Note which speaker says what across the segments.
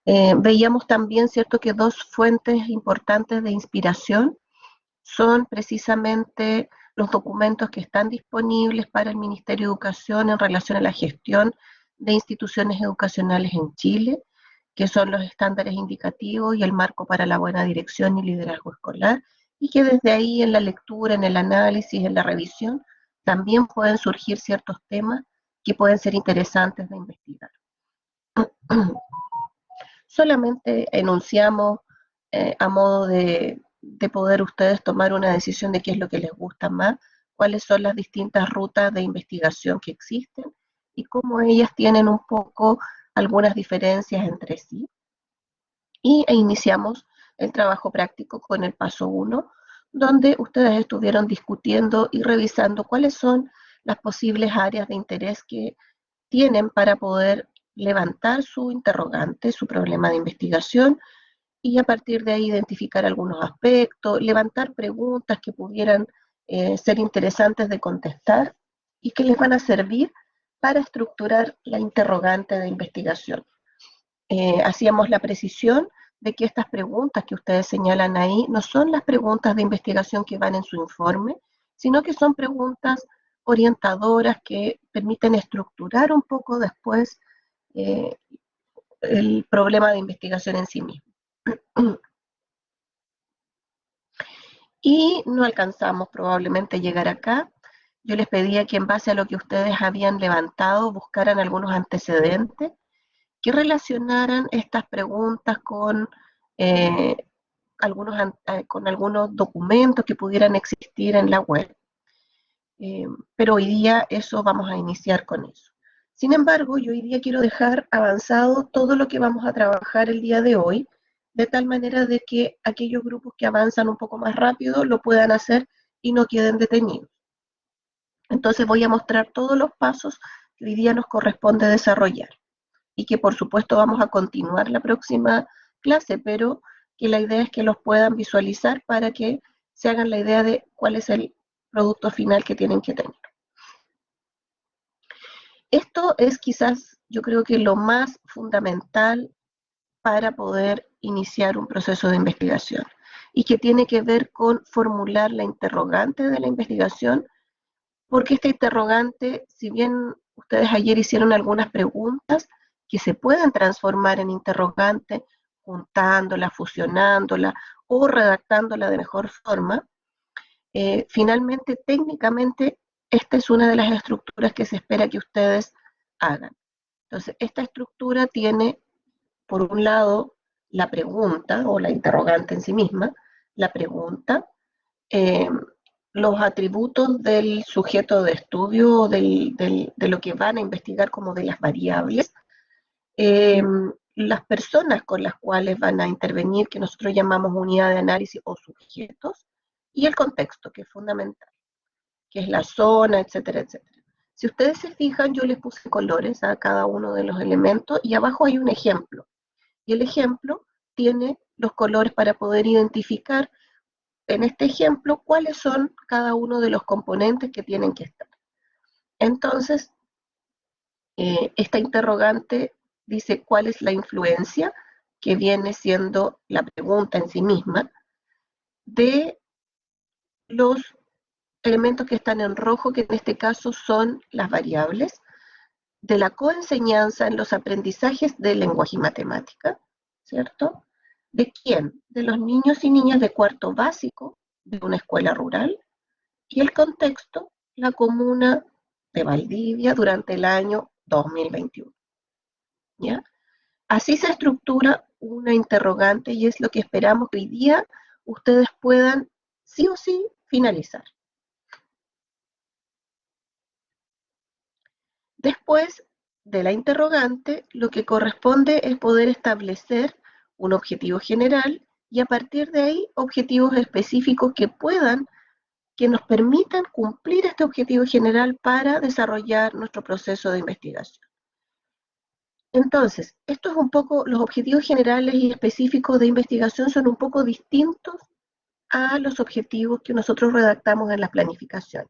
Speaker 1: Veíamos también, ¿cierto?, que dos fuentes importantes de inspiración son precisamente los documentos que están disponibles para el Ministerio de Educación en relación a la gestión de instituciones educacionales en Chile, que son los estándares indicativos y el marco para la buena dirección y liderazgo escolar, y que desde ahí en la lectura, en el análisis, en la revisión, también pueden surgir ciertos temas que pueden ser interesantes de investigar. Solamente enunciamos a modo de poder ustedes tomar una decisión de qué es lo que les gusta más, cuáles son las distintas rutas de investigación que existen y cómo ellas tienen un poco algunas diferencias entre sí. Y iniciamos el trabajo práctico con el paso 1, donde ustedes estuvieron discutiendo y revisando cuáles son las posibles áreas de interés que tienen para poder levantar su interrogante, su problema de investigación, y a partir de ahí identificar algunos aspectos, levantar preguntas que pudieran ser interesantes de contestar y que les van a servir para estructurar la interrogante de investigación. Hacíamos la precisión de que estas preguntas que ustedes señalan ahí no son las preguntas de investigación que van en su informe, sino que son preguntas orientadoras que permiten estructurar un poco después eh, el problema de investigación en sí mismo. Y no alcanzamos probablemente a llegar acá. Yo les pedía que en base a lo que ustedes habían levantado buscaran algunos antecedentes que relacionaran estas preguntas eh, con algunos documentos que pudieran existir en la web. Pero hoy día eso vamos a iniciar con eso. Sin embargo, yo hoy día quiero dejar avanzado todo lo que vamos a trabajar el día de hoy, de tal manera de que aquellos grupos que avanzan un poco más rápido lo puedan hacer y no queden detenidos. Entonces voy a mostrar todos los pasos que hoy día nos corresponde desarrollar y que por supuesto vamos a continuar la próxima clase, pero que la idea es que los puedan visualizar para que se hagan la idea de cuál es el producto final que tienen que tener. Esto es quizás, yo creo que lo más fundamental para poder iniciar un proceso de investigación y que tiene que ver con formular la interrogante de la investigación, porque esta interrogante, si bien ustedes ayer hicieron algunas preguntas que se pueden transformar en interrogante, juntándola, fusionándola o redactándola de mejor forma, finalmente, técnicamente, esta es una de las estructuras que se espera que ustedes hagan. Entonces, esta estructura tiene, por un lado, la pregunta o la interrogante en sí misma, la pregunta, eh, los atributos del sujeto de estudio, de lo que van a investigar como de las variables, eh, las personas con las cuales van a intervenir, que nosotros llamamos unidad de análisis o sujetos, y el contexto, que es fundamental, que es la zona, etcétera, etcétera. Si ustedes se fijan, yo les puse colores a cada uno de los elementos y abajo hay un ejemplo. Y el ejemplo tiene los colores para poder identificar en este ejemplo cuáles son cada uno de los componentes que tienen que estar. Entonces, esta interrogante dice cuál es la influencia, que viene siendo la pregunta en sí misma, de los elementos que están en rojo, que en este caso son las variables, de la coenseñanza en los aprendizajes del lenguaje y matemática, ¿cierto? ¿De quién? De los niños y niñas de cuarto básico de una escuela rural, y el contexto, la comuna de Valdivia durante el año 2021. ¿Ya? Así se estructura una interrogante y es lo que esperamos que hoy día ustedes puedan sí o sí finalizar. Después de la interrogante, lo que corresponde es poder establecer un objetivo general y a partir de ahí objetivos específicos que nos permitan cumplir este objetivo general para desarrollar nuestro proceso de investigación. Entonces, esto es un poco, los objetivos generales y específicos de investigación son un poco distintos a los objetivos que nosotros redactamos en la planificación,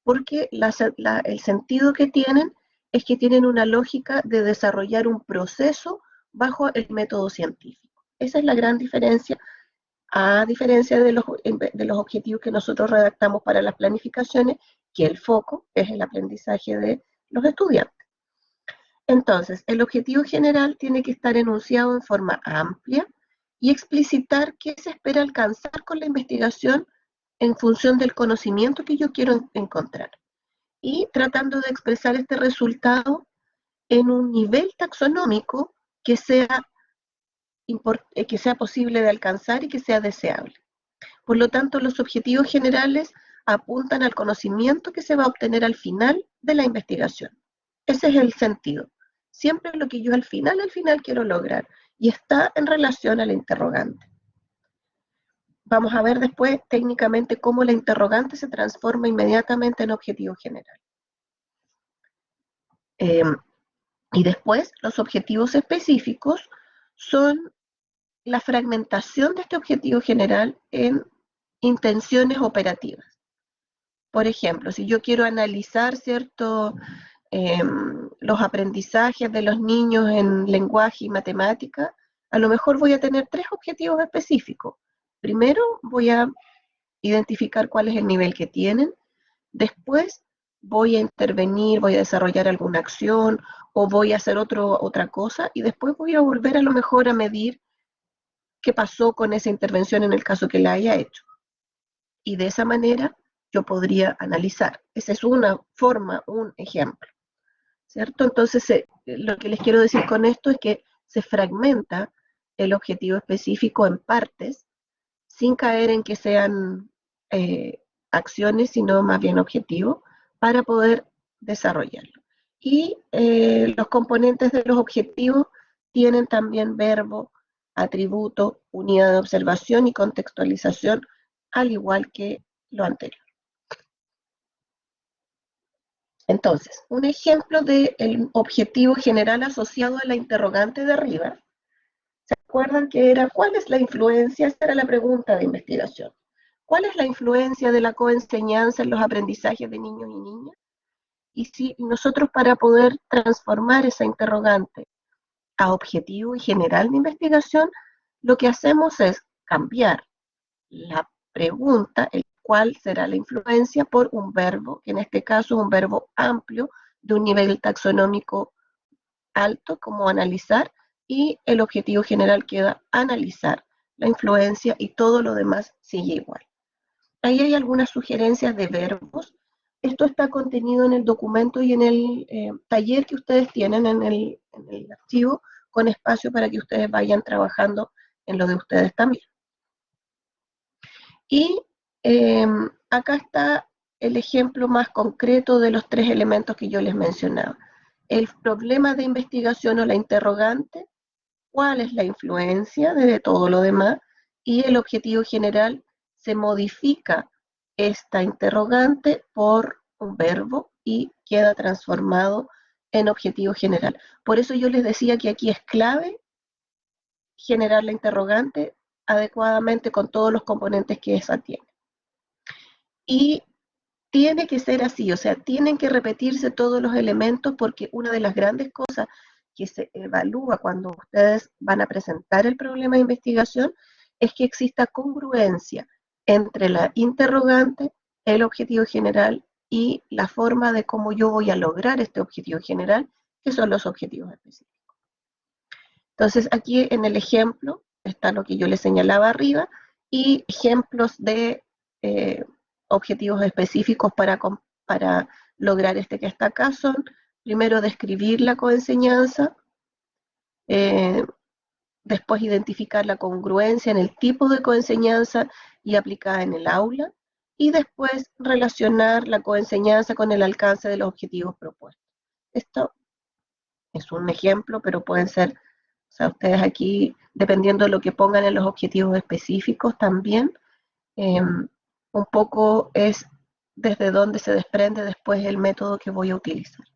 Speaker 1: porque el sentido que tienen es que tienen una lógica de desarrollar un proceso bajo el método científico. Esa es la gran diferencia, a diferencia de los objetivos que nosotros redactamos para las planificaciones, que el foco es el aprendizaje de los estudiantes. Entonces, el objetivo general tiene que estar enunciado en forma amplia y explicitar qué se espera alcanzar con la investigación en función del conocimiento que yo quiero encontrar. Y tratando de expresar este resultado en un nivel taxonómico que sea posible de alcanzar y que sea deseable. Por lo tanto, los objetivos generales apuntan al conocimiento que se va a obtener al final de la investigación. Ese es el sentido. Siempre lo que yo al final quiero lograr, y está en relación al interrogante. Vamos a ver después técnicamente cómo la interrogante se transforma inmediatamente en objetivo general. Y después, los objetivos específicos son la fragmentación de este objetivo general en intenciones operativas. Por ejemplo, si yo quiero analizar, ¿cierto?, los aprendizajes de los niños en lenguaje y matemática, a lo mejor voy a tener 3 objetivos específicos. Primero, voy a identificar cuál es el nivel que tienen. Después, voy a intervenir, voy a desarrollar alguna acción o voy a hacer otra cosa, y después voy a volver a lo mejor a medir qué pasó con esa intervención en el caso que la haya hecho. Y de esa manera yo podría analizar. Esa es una forma, un ejemplo, ¿cierto? Entonces, lo que les quiero decir con esto es que se fragmenta el objetivo específico en partes, sin caer en que sean acciones, sino más bien objetivos, para poder desarrollarlo. Y los componentes de los objetivos tienen también verbo, atributo, unidad de observación y contextualización, al igual que lo anterior. Entonces, un ejemplo del objetivo general asociado a la interrogante de arriba. ¿Se acuerdan que era cuál es la influencia? Esta era la pregunta de investigación. ¿Cuál es la influencia de la coenseñanza en los aprendizajes de niños y niñas? Y si nosotros, para poder transformar esa interrogante a objetivo y general de investigación, lo que hacemos es cambiar la pregunta, el cuál será la influencia, por un verbo, que en este caso es un verbo amplio, de un nivel taxonómico alto, como analizar, y el objetivo general queda analizar la influencia, y todo lo demás sigue igual. Ahí hay algunas sugerencias de verbos. Esto está contenido en el documento y en el taller que ustedes tienen en el archivo, con espacio para que ustedes vayan trabajando en lo de ustedes también. Y acá está el ejemplo más concreto de los 3 elementos que yo les mencionaba. El problema de investigación o la interrogante, cuál es la influencia de todo lo demás, y el objetivo general. Se modifica esta interrogante por un verbo y queda transformado en objetivo general. Por eso yo les decía que aquí es clave generar la interrogante adecuadamente con todos los componentes que esa tiene. Y tiene que ser así, o sea, tienen que repetirse todos los elementos, porque una de las grandes cosas que se evalúa cuando ustedes van a presentar el problema de investigación es que exista congruencia entre la interrogante, el objetivo general y la forma de cómo yo voy a lograr este objetivo general, que son los objetivos específicos. Entonces, aquí en el ejemplo está lo que yo les señalaba arriba, y ejemplos de objetivos específicos para lograr este que está acá son: primero, describir la coenseñanza, después identificar la congruencia en el tipo de coenseñanza y aplicada en el aula, y después relacionar la coenseñanza con el alcance de los objetivos propuestos. Esto es un ejemplo, pero pueden ser, o sea, ustedes aquí, dependiendo de lo que pongan en los objetivos específicos también, un poco es desde donde se desprende después el método que voy a utilizar.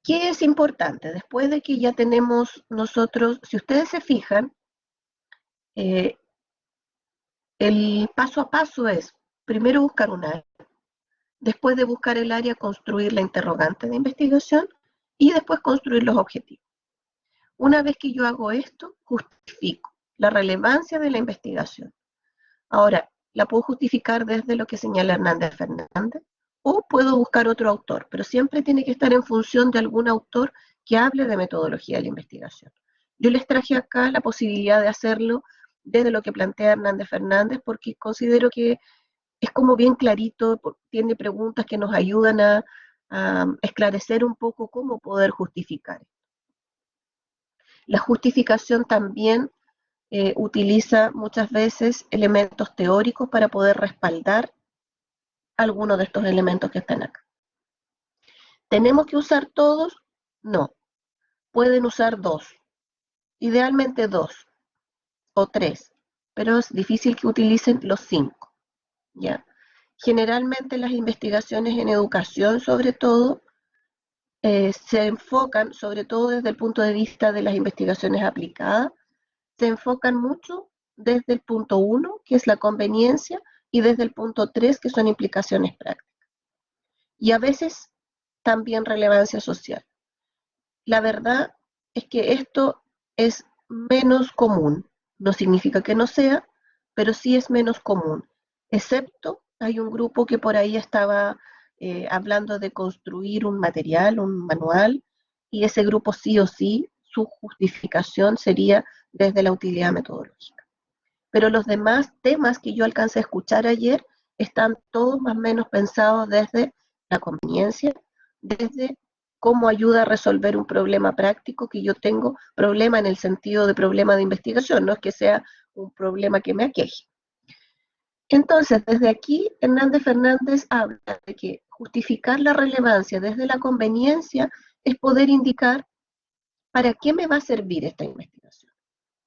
Speaker 1: ¿Qué es importante? Después de que ya tenemos nosotros, si ustedes se fijan, el paso a paso es primero buscar un área, después de buscar el área, construir la interrogante de investigación, y después construir los objetivos. Una vez que yo hago esto, justifico la relevancia de la investigación. Ahora, la puedo justificar desde lo que señala Hernández Fernández o puedo buscar otro autor, pero siempre tiene que estar en función de algún autor que hable de metodología de la investigación. Yo les traje acá la posibilidad de hacerlo desde lo que plantea Hernández Fernández porque considero que es como bien clarito, tiene preguntas que nos ayudan a esclarecer un poco cómo poder justificar. La justificación también utiliza muchas veces elementos teóricos para poder respaldar algunos de estos elementos que están acá. ¿Tenemos que usar todos? No. Pueden usar dos. Idealmente dos o tres, pero es difícil que utilicen los cinco. ¿Ya? Generalmente las investigaciones en educación, sobre todo, se enfocan, sobre todo desde el punto de vista de las investigaciones aplicadas, se enfocan mucho desde el punto 1, que es la conveniencia, y desde el punto 3, que son implicaciones prácticas. Y a veces también relevancia social. La verdad es que esto es menos común. No significa que no sea, pero sí es menos común. Excepto, hay un grupo que por ahí estaba hablando de construir un material, un manual, y ese grupo sí o sí, su justificación sería desde la utilidad metodológica. Pero los demás temas que yo alcancé a escuchar ayer están todos más o menos pensados desde la conveniencia, desde cómo ayuda a resolver un problema práctico que yo tengo, problema en el sentido de problema de investigación, no es que sea un problema que me aqueje. Entonces, desde aquí, Hernández Fernández habla de que justificar la relevancia desde la conveniencia es poder indicar para qué me va a servir esta investigación.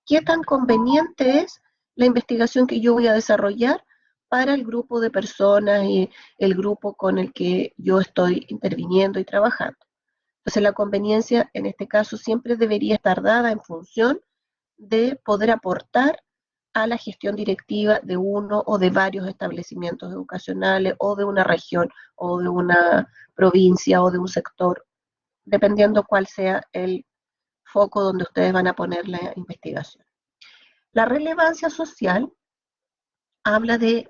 Speaker 1: ¿Qué tan conveniente es la investigación que yo voy a desarrollar para el grupo de personas y el grupo con el que yo estoy interviniendo y trabajando? Entonces la conveniencia en este caso siempre debería estar dada en función de poder aportar a la gestión directiva de uno o de varios establecimientos educacionales o de una región o de una provincia o de un sector, dependiendo cuál sea el foco donde ustedes van a poner la investigación. La relevancia social habla de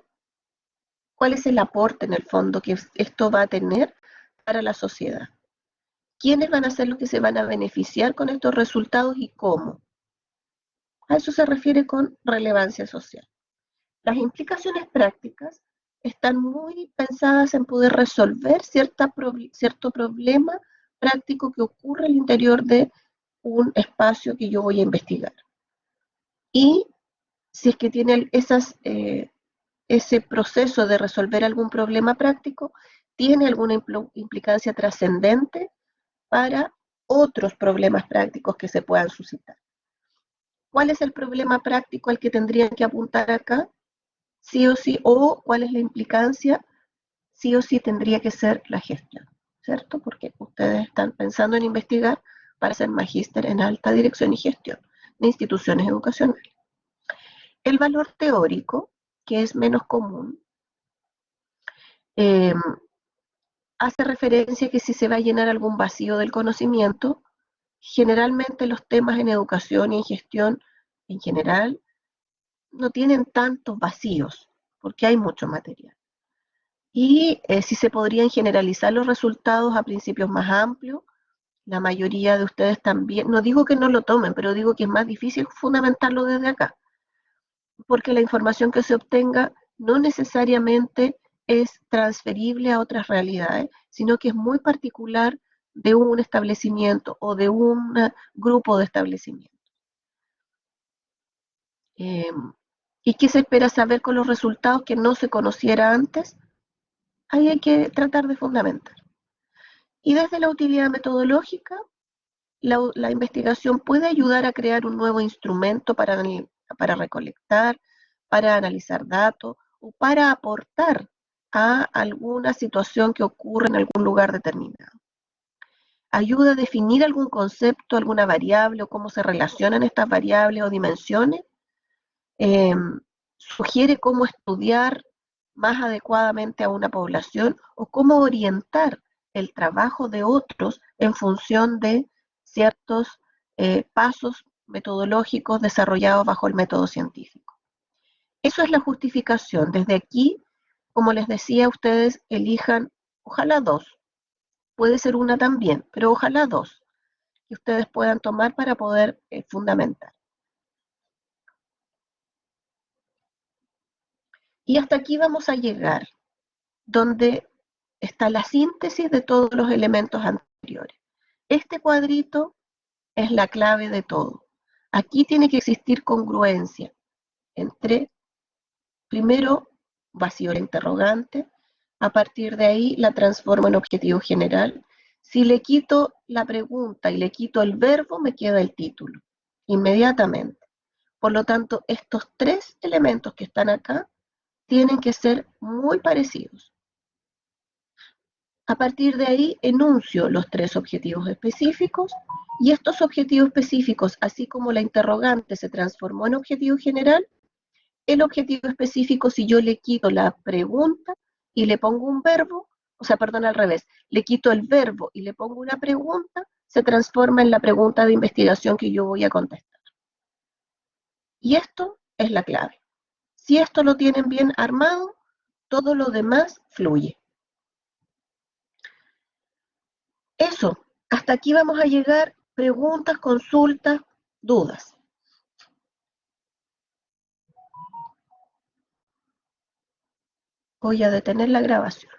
Speaker 1: cuál es el aporte en el fondo que esto va a tener para la sociedad. ¿Quiénes van a ser los que se van a beneficiar con estos resultados y cómo? A eso se refiere con relevancia social. Las implicaciones prácticas están muy pensadas en poder resolver cierto problema práctico que ocurre al interior de un espacio que yo voy a investigar. Y si es que tiene ese proceso de resolver algún problema práctico, tiene alguna implicancia trascendente para otros problemas prácticos que se puedan suscitar. ¿Cuál es el problema práctico al que tendrían que apuntar acá? Sí o sí, o cuál es la implicancia, sí o sí tendría que ser la gestión, ¿cierto? Porque ustedes están pensando en investigar para ser magíster en alta dirección y gestión de instituciones educacionales. El valor teórico, que es menos común, hace referencia a que si se va a llenar algún vacío del conocimiento, generalmente los temas en educación y en gestión en general no tienen tantos vacíos, porque hay mucho material. Y si se podrían generalizar los resultados a principios más amplios, la mayoría de ustedes también, no digo que no lo tomen, pero digo que es más difícil fundamentarlo desde acá, porque la información que se obtenga no necesariamente es transferible a otras realidades, sino que es muy particular de un establecimiento o de un grupo de establecimientos. ¿Y qué se espera saber con los resultados que no se conociera antes? Ahí hay que tratar de fundamentar. Y desde la utilidad metodológica, la investigación puede ayudar a crear un nuevo instrumento para recolectar, para analizar datos o para aportar a alguna situación que ocurre en algún lugar determinado. Ayuda a definir algún concepto, alguna variable o cómo se relacionan estas variables o dimensiones. Sugiere cómo estudiar más adecuadamente a una población o cómo orientar el trabajo de otros en función de ciertos pasos metodológicos desarrollados bajo el método científico. Eso es la justificación. Desde aquí, como les decía, ustedes elijan, ojalá dos, puede ser una también, pero ojalá dos, que ustedes puedan tomar para poder fundamentar. Y hasta aquí vamos a llegar, donde está la síntesis de todos los elementos anteriores. Este cuadrito es la clave de todo. Aquí tiene que existir congruencia entre, primero, vacío la interrogante, a partir de ahí la transformo en objetivo general. Si le quito la pregunta y le quito el verbo, me queda el título, inmediatamente. Por lo tanto, estos tres elementos que están acá tienen que ser muy parecidos. A partir de ahí enuncio los tres objetivos específicos y estos objetivos específicos, así como la interrogante se transformó en objetivo general, el objetivo específico, si yo le quito la pregunta y le pongo un verbo, o sea, perdón, al revés, le quito el verbo y le pongo una pregunta, se transforma en la pregunta de investigación que yo voy a contestar. Y esto es la clave. Si esto lo tienen bien armado, todo lo demás fluye. Eso, hasta aquí vamos a llegar. Preguntas, consultas, dudas. Voy a detener la grabación.